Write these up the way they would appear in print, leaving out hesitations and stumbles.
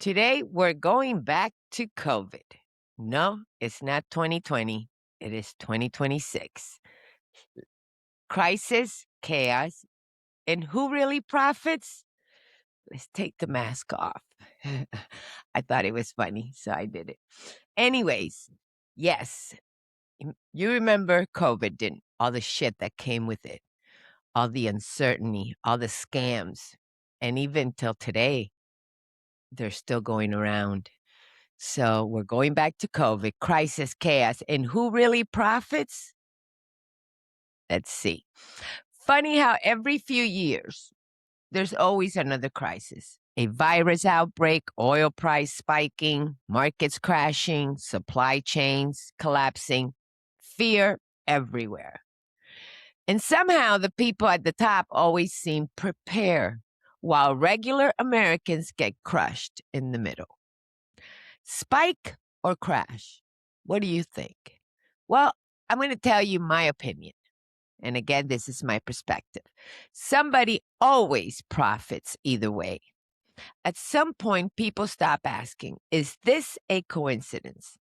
Today, we're going back to COVID. No, it's not 2020, it is 2026. Crisis, chaos, and who really profits? Let's take the mask off. I thought it was funny, so I did it. Anyways, yes, you remember COVID, didn't? All the shit that came with it, all the uncertainty, all the scams. And even till today, they're still going around. So we're going back to COVID, crisis, chaos, and who really profits? Let's see. Funny how every few years, there's always another crisis. A virus outbreak, oil price spiking, markets crashing, supply chains collapsing, fear everywhere. And somehow the people at the top always seem prepared, while regular Americans get crushed in the middle. Spike or crash? What do you think? Well, I'm going to tell you my opinion. And again, this is my perspective. Somebody always profits either way. At some point, people stop asking, is this a coincidence?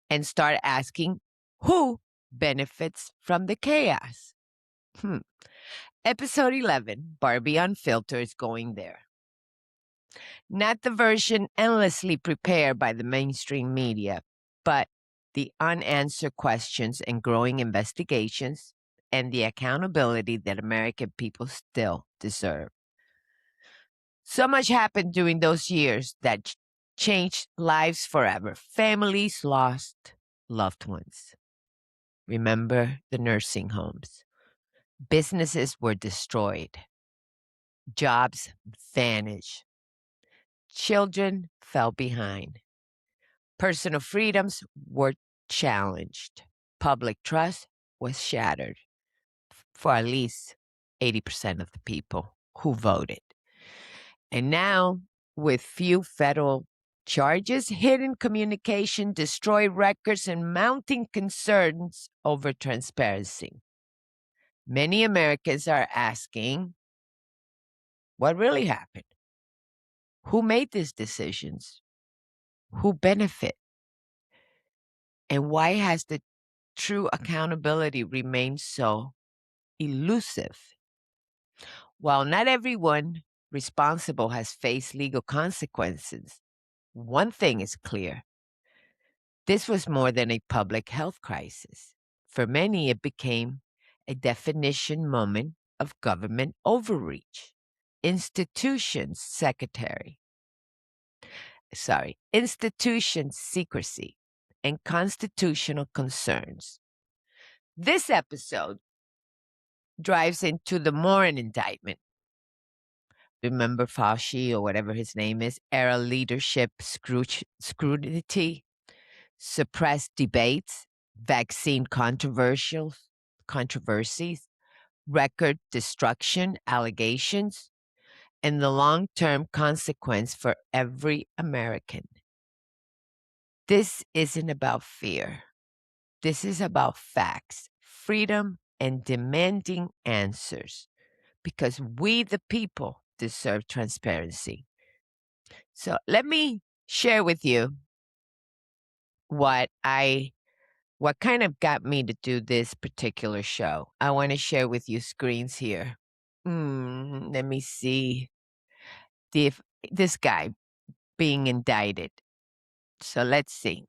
And start asking, who benefits from the chaos? Episode 11, Barbie Unfiltered, is going there. Not the version endlessly prepared by the mainstream media, but the unanswered questions and growing investigations and the accountability that American people still deserve. So much happened during those years that changed lives forever. Families lost loved ones. Remember the nursing homes. Businesses were destroyed. Jobs vanished. Children fell behind. Personal freedoms were challenged. Public trust was shattered for at least 80% of the people who voted. And now, with few federal charges, hidden communication, destroyed records, and mounting concerns over transparency, many Americans are asking, what really happened? Who made these decisions? Who benefit? And why has the true accountability remained so elusive? While not everyone responsible has faced legal consequences, one thing is clear. This was more than a public health crisis. For many, it became a definition moment of government overreach. Institution secrecy, and constitutional concerns. This episode drives into the Warren indictment. Remember Fauci, or whatever his name is, era leadership scrutiny, suppressed debates, vaccine controversies, record destruction allegations, and the long-term consequence for every American. This isn't about fear. This is about facts, freedom, and demanding answers, because we, the people, deserve transparency. So let me share with you what kind of got me to do this particular show. I want to share with you screens here. Let me see. This guy being indicted. So let's see.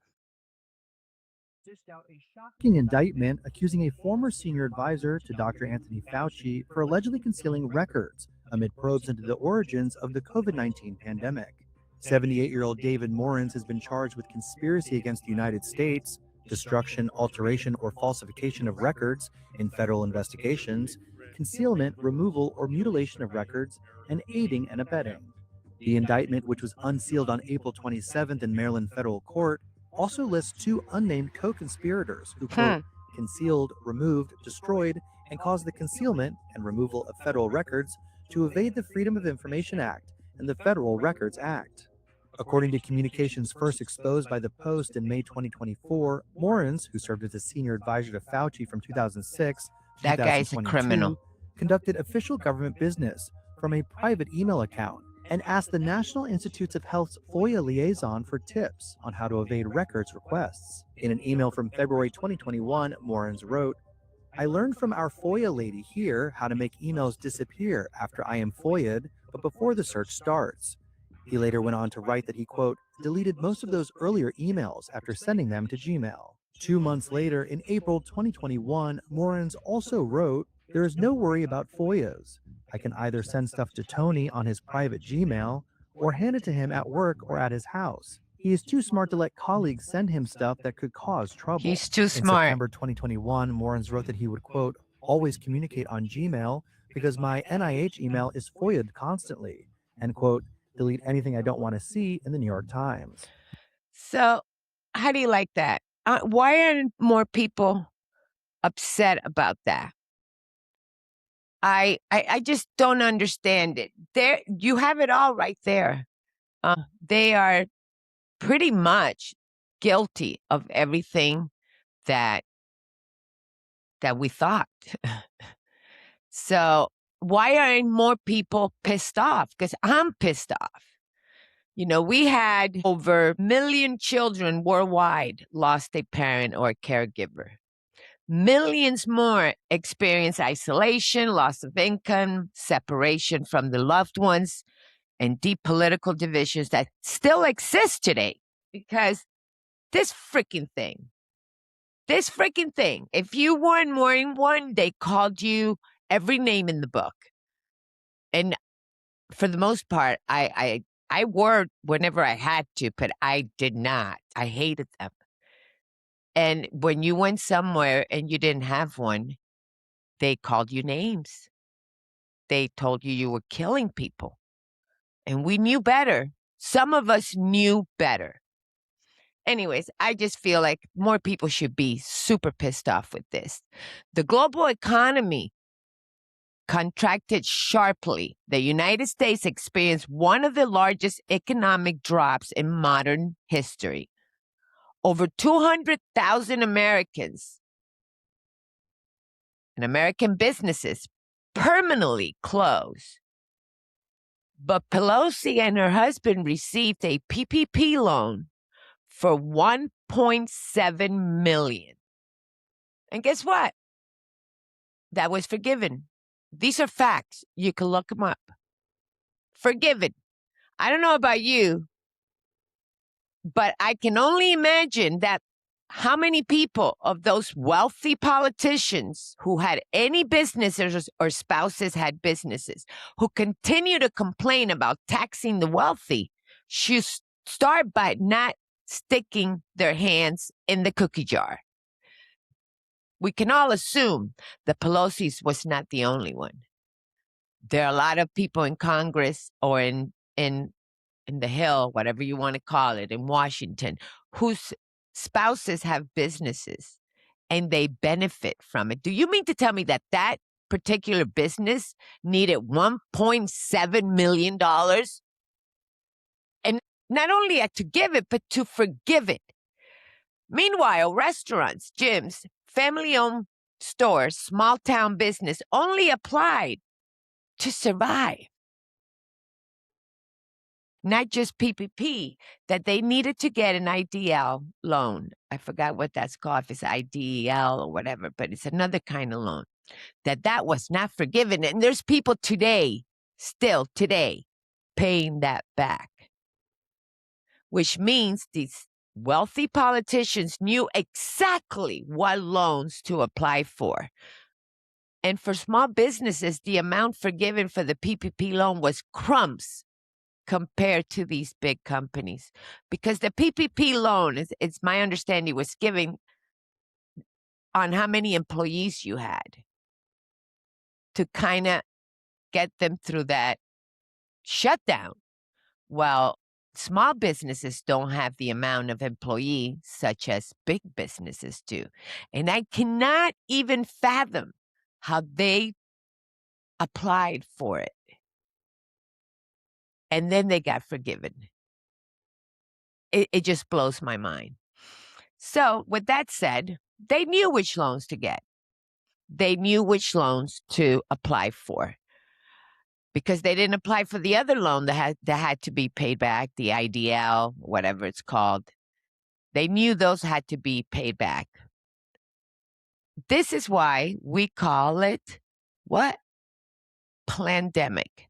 Dished out a shocking indictment accusing a former senior advisor to Dr. Anthony Fauci for allegedly concealing records amid probes into the origins of the COVID-19 pandemic. 78-year-old David Morans has been charged with conspiracy against the United States, destruction, alteration, or falsification of records in federal investigations, concealment, removal, or mutilation of records, and aiding and abetting. The indictment, which was unsealed on April 27th in Maryland federal court, also lists two unnamed co-conspirators who, quote, concealed, removed, destroyed, and caused the concealment and removal of federal records to evade the Freedom of Information Act and the Federal Records Act. According to communications first exposed by the Post in May 2024, Morans, who served as a senior advisor to Fauci from 2006 to that guy's a criminal, conducted official government business from a private email account and asked the National Institutes of Health's FOIA liaison for tips on how to evade records requests. In an email from February 2021, Morens wrote, I learned from our FOIA lady here how to make emails disappear after I am FOIA'd, but before the search starts. He later went on to write that he, quote, deleted most of those earlier emails after sending them to Gmail. 2 months later, in April 2021, Morens also wrote, there is no worry about FOIAs. I can either send stuff to Tony on his private Gmail or hand it to him at work or at his house. He is too smart to let colleagues send him stuff that could cause trouble. He's too In smart. September 2021, Morens wrote that he would, quote, always communicate on Gmail because my NIH email is FOIA'd constantly, and, quote, delete anything I don't want to see in the New York Times. So, how do you like that? Why aren't more people upset about that? I just don't understand it. There, you have it all right there. They are pretty much guilty of everything that we thought. So why aren't more people pissed off? Because I'm pissed off. You know, we had over 1 million children worldwide lost a parent or a caregiver. Millions more experience isolation, loss of income, separation from the loved ones, and deep political divisions that still exist today because this freaking thing, if you weren't wearing one, they called you every name in the book. And for the most part, I wore whenever I had to, but I did not. I hated them. And when you went somewhere and you didn't have one, they called you names. They told you were killing people. And we knew better. Some of us knew better. Anyways, I just feel like more people should be super pissed off with this. The global economy contracted sharply. The United States experienced one of the largest economic drops in modern history. Over 200,000 Americans and American businesses permanently closed. But Pelosi and her husband received a PPP loan for $1.7 million. And guess what? That was forgiven. These are facts. You can look them up. Forgiven. I don't know about you, but I can only imagine that how many people of those wealthy politicians who had any businesses or spouses had businesses who continue to complain about taxing the wealthy should start by not sticking their hands in the cookie jar. We can all assume the Pelosi's was not the only one. There are a lot of people in Congress or in the Hill, whatever you want to call it, in Washington, whose spouses have businesses and they benefit from it. Do you mean to tell me that that particular business needed $1.7 million? And not only to give it, but to forgive it. Meanwhile, restaurants, gyms, family-owned stores, small-town business only applied to survive. Not just PPP, that they needed to get an IDL loan. I forgot what that's called, if it's IDEL or whatever, but it's another kind of loan. That was not forgiven. And there's people today, still today, paying that back. Which means these wealthy politicians knew exactly what loans to apply for. And for small businesses, the amount forgiven for the PPP loan was crumbs compared to these big companies. Because the PPP loan, it's my understanding, was given on how many employees you had to kind of get them through that shutdown. Well, small businesses don't have the amount of employees such as big businesses do. And I cannot even fathom how they applied for it. And then they got forgiven. It just blows my mind. So with that said, they knew which loans to get. They knew which loans to apply for. because they didn't apply for the other loan that had to be paid back, the IDL, whatever it's called. They knew those had to be paid back. This is why we call it what? Plandemic.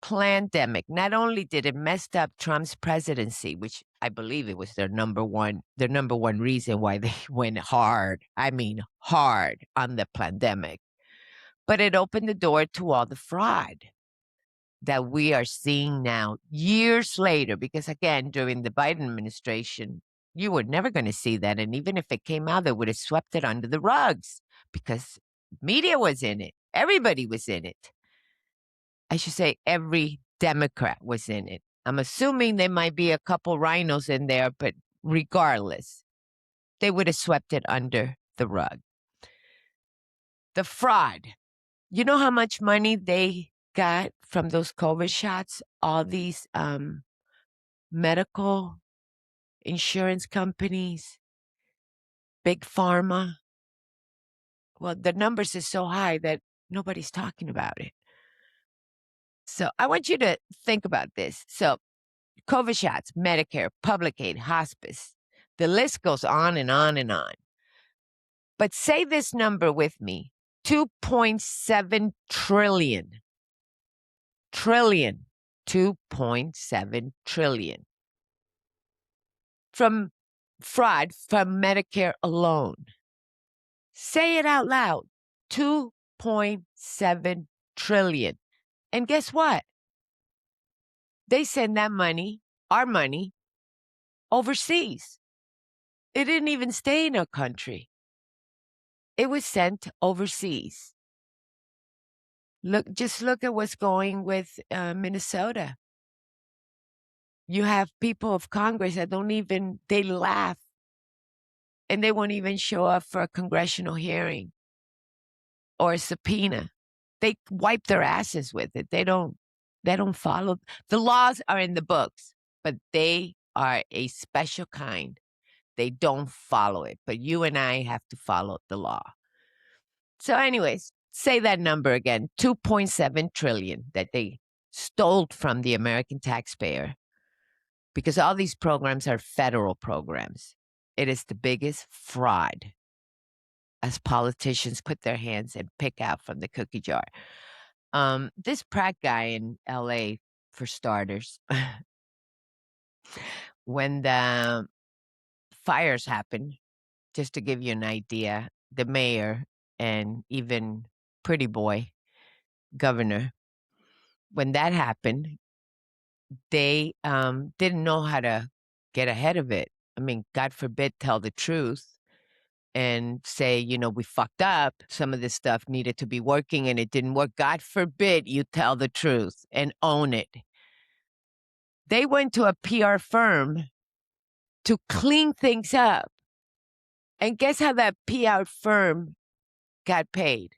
Plandemic. Not only did it mess up Trump's presidency, which I believe it was their number one reason why they went hard, I mean hard, on the pandemic, but it opened the door to all the fraud that we are seeing now years later. Because again, during the Biden administration, you were never going to see that. And even if it came out, they would have swept it under the rugs because media was in it. Everybody was in it. I should say every Democrat was in it. I'm assuming there might be a couple rhinos in there, but regardless, they would have swept it under the rug. The fraud. You know how much money they got from those COVID shots? All these medical insurance companies, big pharma. Well, the numbers are so high that nobody's talking about it. So I want you to think about this. So COVID shots, Medicare, public aid, hospice. The list goes on and on and on. But say this number with me, 2.7 trillion. Trillion. 2.7 trillion. From fraud from Medicare alone. Say it out loud. 2.7 trillion. And guess what? They send that money, our money, overseas. It didn't even stay in our country. It was sent overseas. Just look at what's going with Minnesota. You have people of Congress that they laugh and they won't even show up for a congressional hearing or a subpoena. They wipe their asses with it. They don't follow. The laws are in the books, but they are a special kind. They don't follow it, but you and I have to follow the law. So anyways, say that number again, 2.7 trillion that they stole from the American taxpayer, because all these programs are federal programs. It is the biggest fraud as politicians put their hands and pick out from the cookie jar. This Pratt guy in LA, for starters, when the fires happened, just to give you an idea, the mayor and even pretty boy governor, when that happened, they didn't know how to get ahead of it. I mean, God forbid, tell the truth and say, we fucked up. Some of this stuff needed to be working and it didn't work. God forbid you tell the truth and own it. They went to a PR firm to clean things up. And guess how that PR firm got paid?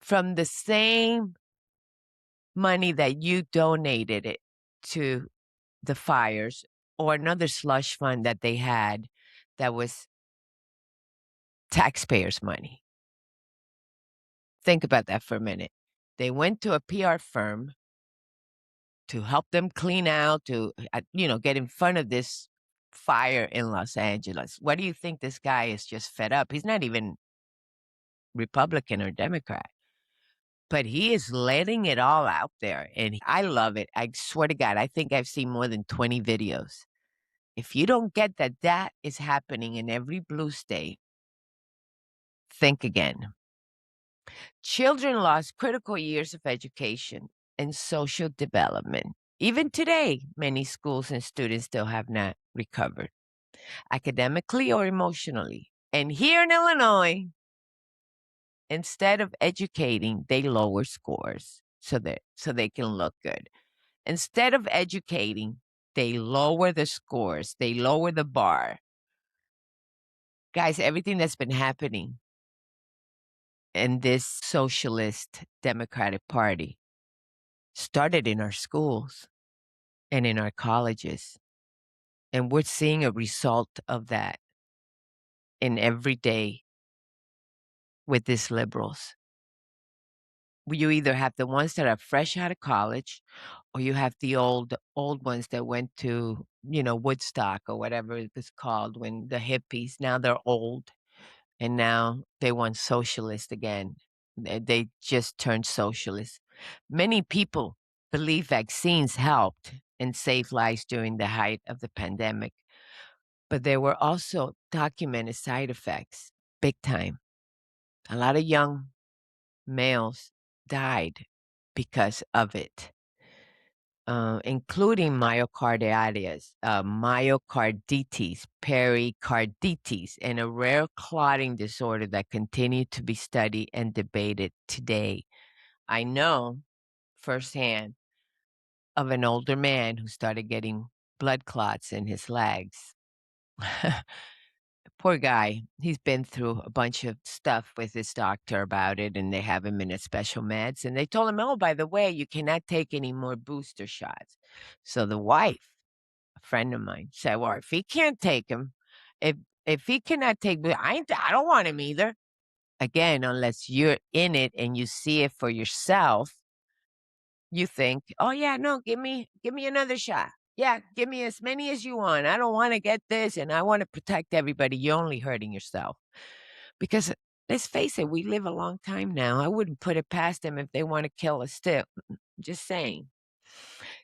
From the same money that you donated it to the fires, or another slush fund that they had that was taxpayers' money. Think about that for a minute. They went to a PR firm to help them clean out, to, get in front of this fire in Los Angeles. What do you think? This guy is just fed up. He's not even Republican or Democrat, but he is letting it all out there. And I love it. I swear to God, I think I've seen more than 20 videos. If you don't get that is happening in every blue state, think again. Children lost critical years of education and social development. Even today, many schools and students still have not recovered, academically or emotionally. And here in Illinois, instead of educating, they lower scores so they can look good. Instead of educating, they lower the scores. They lower the bar. Guys, everything that's been happening in this socialist Democratic Party started in our schools and in our colleges. And we're seeing a result of that in every day with these liberals. you either have the ones that are fresh out of college, or you have the old ones that went to, Woodstock or whatever it was called when the hippies, now they're old and now they want socialist again. They just turned socialist. Many people believe vaccines helped and saved lives during the height of the pandemic, but there were also documented side effects, big time. A lot of young males died because of it, including myocarditis, pericarditis, and a rare clotting disorder that continue to be studied and debated today. I know firsthand of an older man who started getting blood clots in his legs. Poor guy. He's been through a bunch of stuff with his doctor about it, and they have him in a special meds. And they told him, oh, by the way, you cannot take any more booster shots. So the wife, a friend of mine, said, well, if he can't take them, if he cannot take, I don't want him either. Again, unless you're in it and you see it for yourself, you think, oh yeah, no, give me another shot. Yeah, give me as many as you want. I don't want to get this, and I want to protect everybody. You're only hurting yourself. Because let's face it, we live a long time now. I wouldn't put it past them if they want to kill us still. Just saying.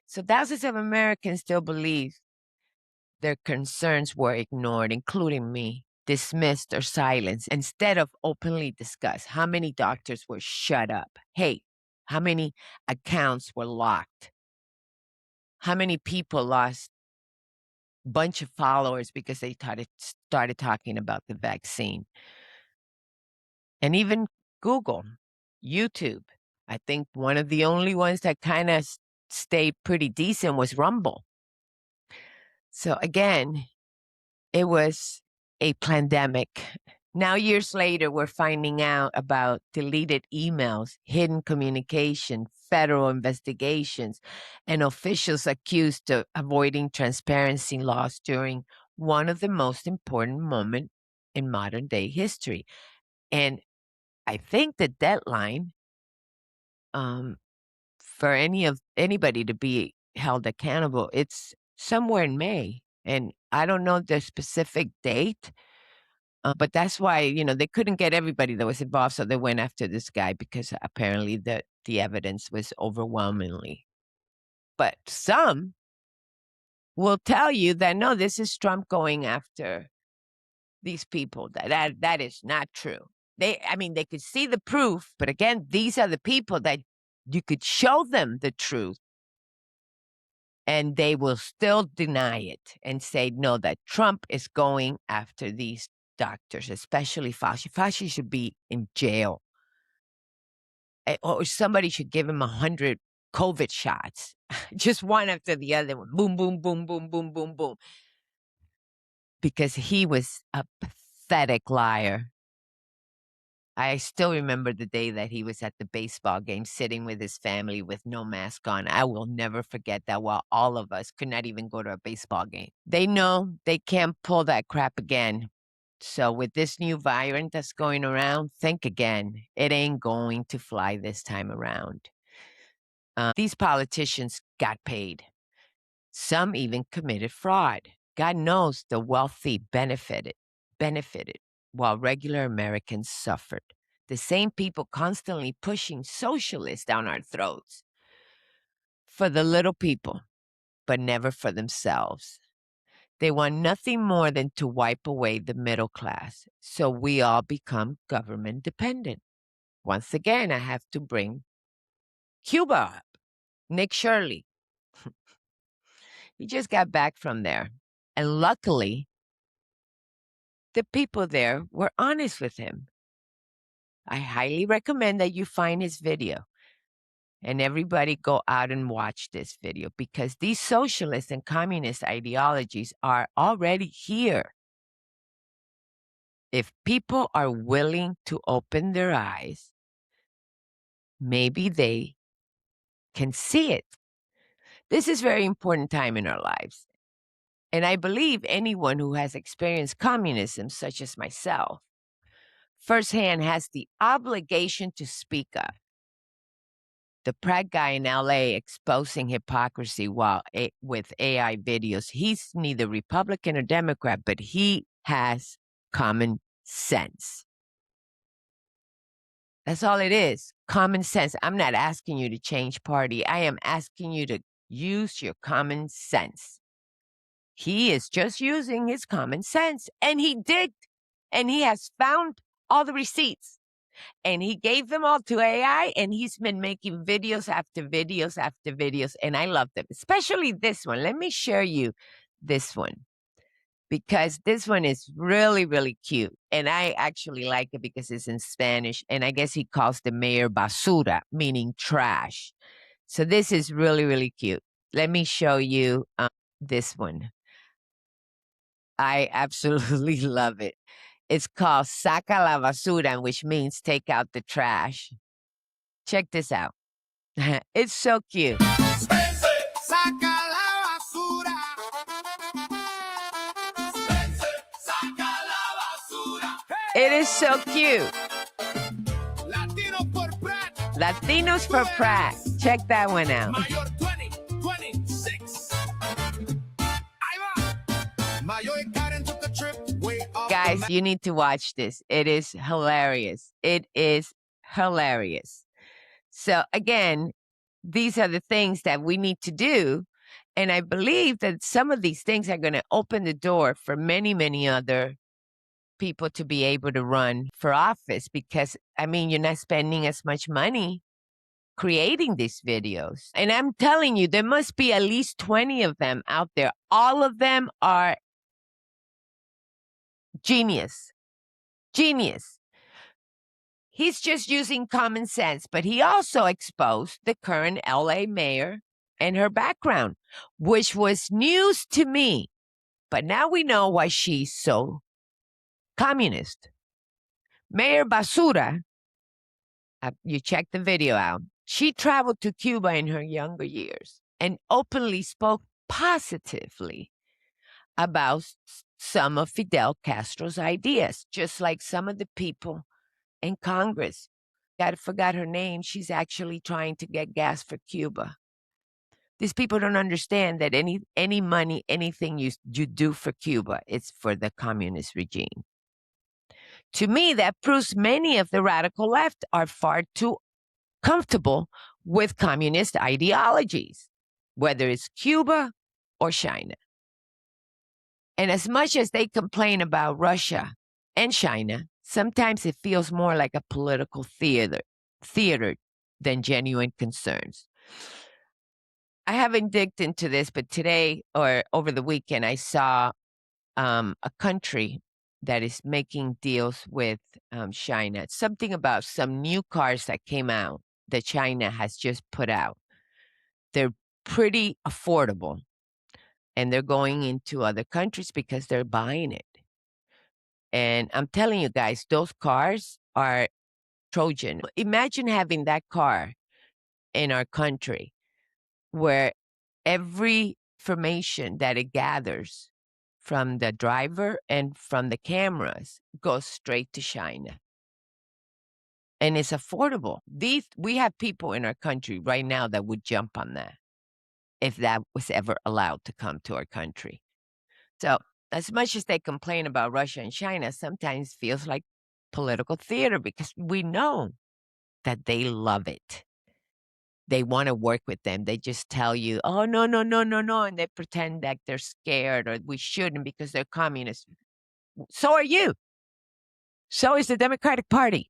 So thousands of Americans still believe their concerns were ignored, including me, dismissed or silenced, instead of openly discussed. How many doctors were shut up? Hey, how many accounts were locked? How many people lost a bunch of followers because they started talking about the vaccine? And even Google, YouTube. I think one of the only ones that kind of stayed pretty decent was Rumble. So again, it was a pandemic. Now, years later, we're finding out about deleted emails, hidden communication, federal investigations, and officials accused of avoiding transparency laws during one of the most important moments in modern day history. And I think the deadline um, for anybody to be held accountable, it's somewhere in May, and I don't know the specific date. But that's why they couldn't get everybody that was involved, so they went after this guy because apparently the evidence was overwhelmingly. But some will tell you that no, this is Trump going after these people. That is not true. They could see the proof, but again, these are the people that you could show them the truth, and they will still deny it and say, no, that Trump is going after these doctors, especially Fauci. Fauci should be in jail. Or somebody should give him 100 COVID shots, just one after the other. Boom, boom, boom, boom, boom, boom, boom. Because he was a pathetic liar. I still remember the day that he was at the baseball game sitting with his family with no mask on. I will never forget that, while all of us could not even go to a baseball game. They know they can't pull that crap again. So with this new variant that's going around, think again. It ain't going to fly this time around. These politicians got paid. Some even committed fraud. God knows the wealthy benefited, while regular Americans suffered. The same people constantly pushing socialists down our throats for the little people, but never for themselves. They want nothing more than to wipe away the middle class, so we all become government dependent. Once again, I have to bring Cuba up. Nick Shirley. He just got back from there. And luckily, the people there were honest with him. I highly recommend that you find his video. And everybody go out and watch this video, because these socialist and communist ideologies are already here. If people are willing to open their eyes, maybe they can see it. This is a very important time in our lives. And I believe anyone who has experienced communism, such as myself, firsthand has the obligation to speak up. the Pratt guy in LA exposing hypocrisy with AI videos. He's neither Republican or Democrat, but he has common sense. That's all it is. Common sense. I'm not asking you to change party. I am asking you to use your common sense. He is just using his common sense. And he did. And he has found all the receipts. And he gave them all to AI. And he's been making videos after videos after videos. And I love them, especially this one. Let me share you this one, because this one is really, really cute. And I actually like it because it's in Spanish. And I guess he calls the mayor basura, meaning trash. So this is really, really cute. Let me show you this one. I absolutely love it. It's called Saca la basura, which means take out the trash. Check this out. It's so cute. Saca la basura. It is so cute. Latinos for Pratt. Check that one out. Guys, you need to watch this. It is hilarious. It is hilarious. So again, these are the things that we need to do. And I believe that some of these things are going to open the door for many, many other people to be able to run for office, because, I mean, you're not spending as much money creating these videos. And I'm telling you, there must be at least 20 of them out there. All of them are genius. Genius. He's just using common sense, but he also exposed the current LA mayor and her background, which was news to me. But now we know why she's so communist. Mayor Basura, you check the video out. She traveled to Cuba in her younger years and openly spoke positively about some of Fidel Castro's ideas, just like some of the people in Congress. I forgot her name. She's actually trying to get gas for Cuba. These people don't understand that any money, anything you do for Cuba, it's for the communist regime. To me, that proves many of the radical left are far too comfortable with communist ideologies, whether it's Cuba or China. And as much as they complain about Russia and China, sometimes it feels more like a political theater than genuine concerns. I haven't digged into this, but today or over the weekend, I saw a country that is making deals with China. It's something about some new cars that came out that China has just put out. They're pretty affordable, and they're going into other countries because they're buying it. And I'm telling you guys, those cars are Trojan. Imagine having that car in our country where every information that it gathers from the driver and from the cameras goes straight to China. And it's affordable. We have people in our country right now that would jump on that if that was ever allowed to come to our country. So as much as they complain about Russia and China, sometimes feels like political theater, because we know that they love it. They want to work with them. They just tell you, oh, no, no, no, no, no. And they pretend that they're scared or we shouldn't because they're communists. So are you. So is the Democratic Party.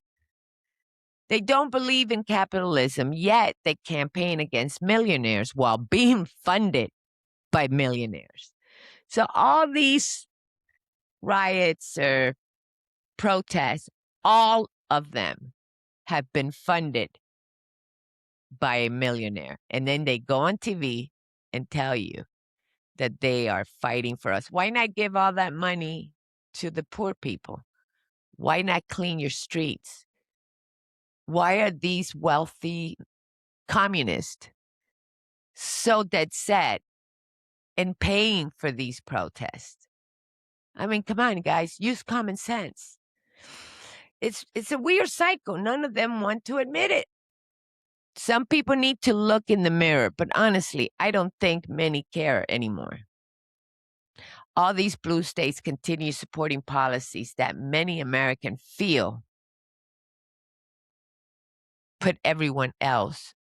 They don't believe in capitalism, yet they campaign against millionaires while being funded by millionaires. So all these riots or protests, all of them have been funded by a millionaire. And then they go on TV and tell you that they are fighting for us. Why not give all that money to the poor people? Why not clean your streets? Why are these wealthy communists so dead set in paying for these protests? I mean, come on, guys, use common sense. It's a weird cycle. None of them want to admit it. Some people need to look in the mirror, but honestly, I don't think many care anymore. All these blue states continue supporting policies that many Americans feel put everyone else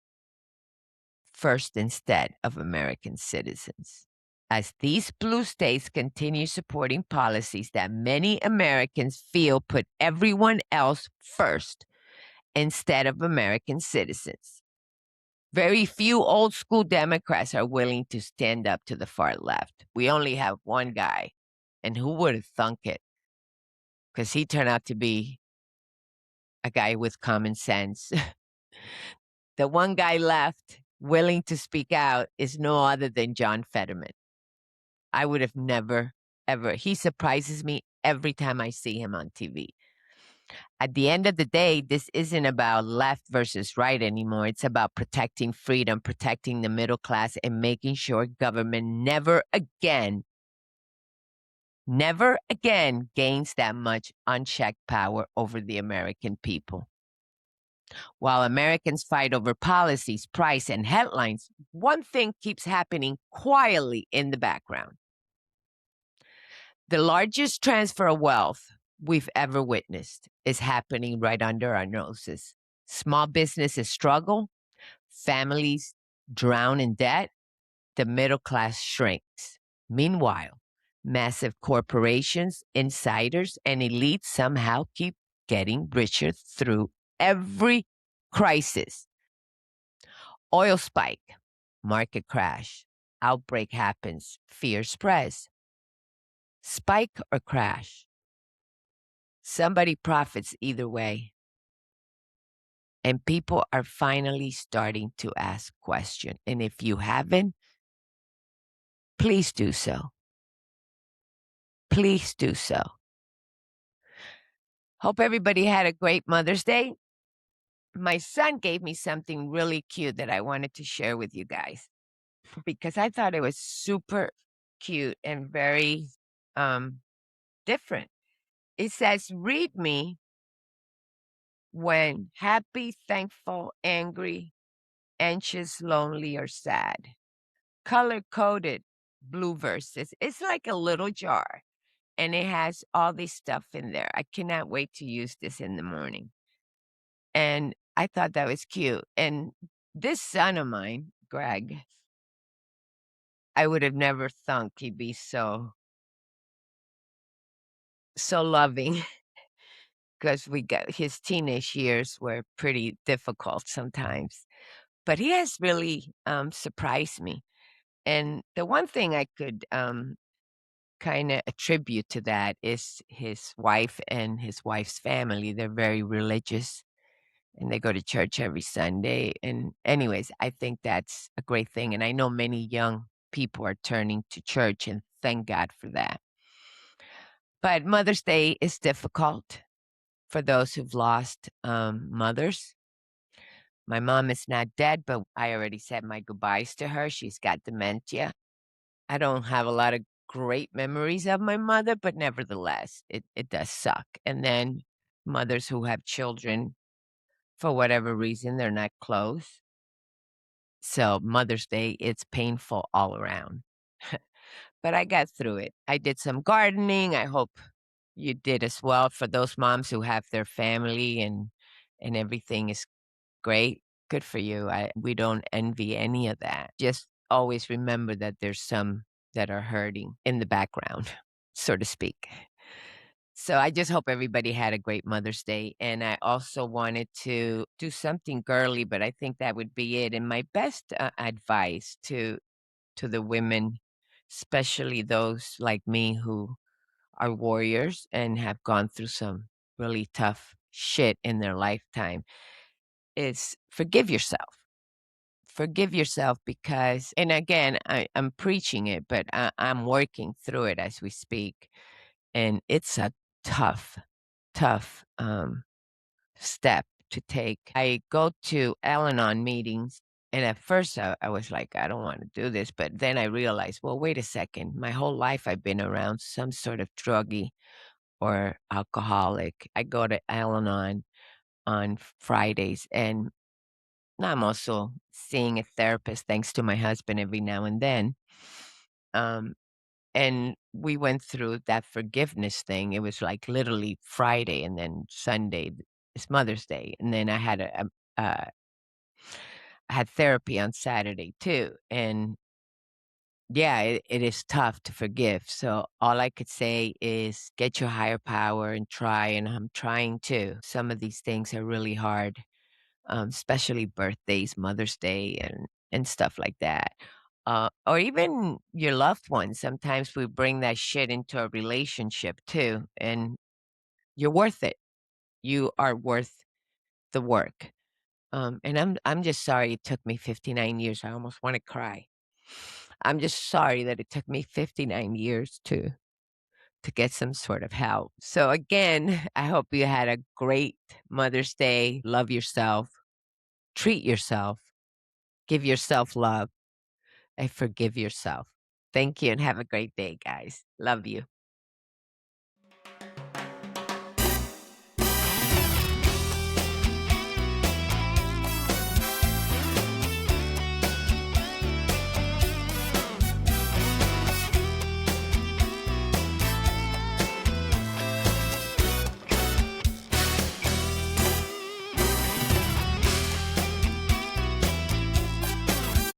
first instead of American citizens. As these blue states continue supporting policies that many Americans feel put everyone else first instead of American citizens. Very few old school Democrats are willing to stand up to the far left. We only have one guy, and who would have thunk it? Because he turned out to be a guy with common sense. The one guy left willing to speak out is no other than John Fetterman. I would have never, ever. He surprises me every time I see him on TV. At the end of the day, this isn't about left versus right anymore. It's about protecting freedom, protecting the middle class, and making sure government never again gains that much unchecked power over the American people. While Americans fight over policies, price, and headlines, one thing keeps happening quietly in the background. The largest transfer of wealth we've ever witnessed is happening right under our noses. Small businesses struggle, families drown in debt, the middle class shrinks. Meanwhile, massive corporations, insiders, and elites somehow keep getting richer through every crisis. Oil spike, market crash, outbreak happens, fear spreads. Spike or crash, somebody profits either way. And people are finally starting to ask questions. And if you haven't, please do so. Please do so. Hope everybody had a great Mother's Day. My son gave me something really cute that I wanted to share with you guys because I thought it was super cute and very different. It says, read me when happy, thankful, angry, anxious, lonely, or sad. Color-coded blue verses. It's like a little jar, and it has all this stuff in there. I cannot wait to use this in the morning. And I thought that was cute. And this son of mine, Greg, I would have never thunk he'd be so loving because we got his teenage years were pretty difficult sometimes. But he has really surprised me. And the one thing I could kind of attribute to that is his wife and his wife's family. They're very religious and they go to church every Sunday. And, anyways, I think that's a great thing. And I know many young people are turning to church, and thank God for that. But Mother's Day is difficult for those who've lost mothers. My mom is not dead, but I already said my goodbyes to her. She's got dementia. I don't have a lot of great memories of my mother, but nevertheless, it does suck. And then mothers who have children, for whatever reason, they're not close. So Mother's Day, it's painful all around. But I got through it. I did some gardening. I hope you did as well. For those moms who have their family and everything is great, good for you. We don't envy any of that. Just always remember that there's some that are hurting in the background, so to speak. So I just hope everybody had a great Mother's Day. And I also wanted to do something girly, but I think that would be it. And my best advice to the women, especially those like me who are warriors and have gone through some really tough shit in their lifetime, is forgive yourself. Forgive yourself because, and again, I'm preaching it, but I'm working through it as we speak. And it's a tough, tough step to take. I go to Al Anon meetings, and at first I was like, I don't want to do this. But then I realized, well, wait a second. My whole life I've been around some sort of druggie or alcoholic. I go to Al Anon on Fridays, and I'm also seeing a therapist thanks to my husband every now and then. Um, and we went through that forgiveness thing. It was like literally Friday and then Sunday is Mother's Day. And then I had therapy on Saturday too. And yeah, it is tough to forgive. So all I could say is get your higher power and try. And I'm trying to. Some of these things are really hard, especially birthdays, Mother's Day, and stuff like that. Or even your loved ones. Sometimes we bring that shit into a relationship too, and you're worth it. You are worth the work. And I'm just sorry it took me 59 years. I almost want to cry. I'm just sorry that it took me 59 years to get some sort of help. So again, I hope you had a great Mother's Day. Love yourself. Treat yourself. Give yourself love and forgive yourself. Thank you and have a great day, guys. Love you.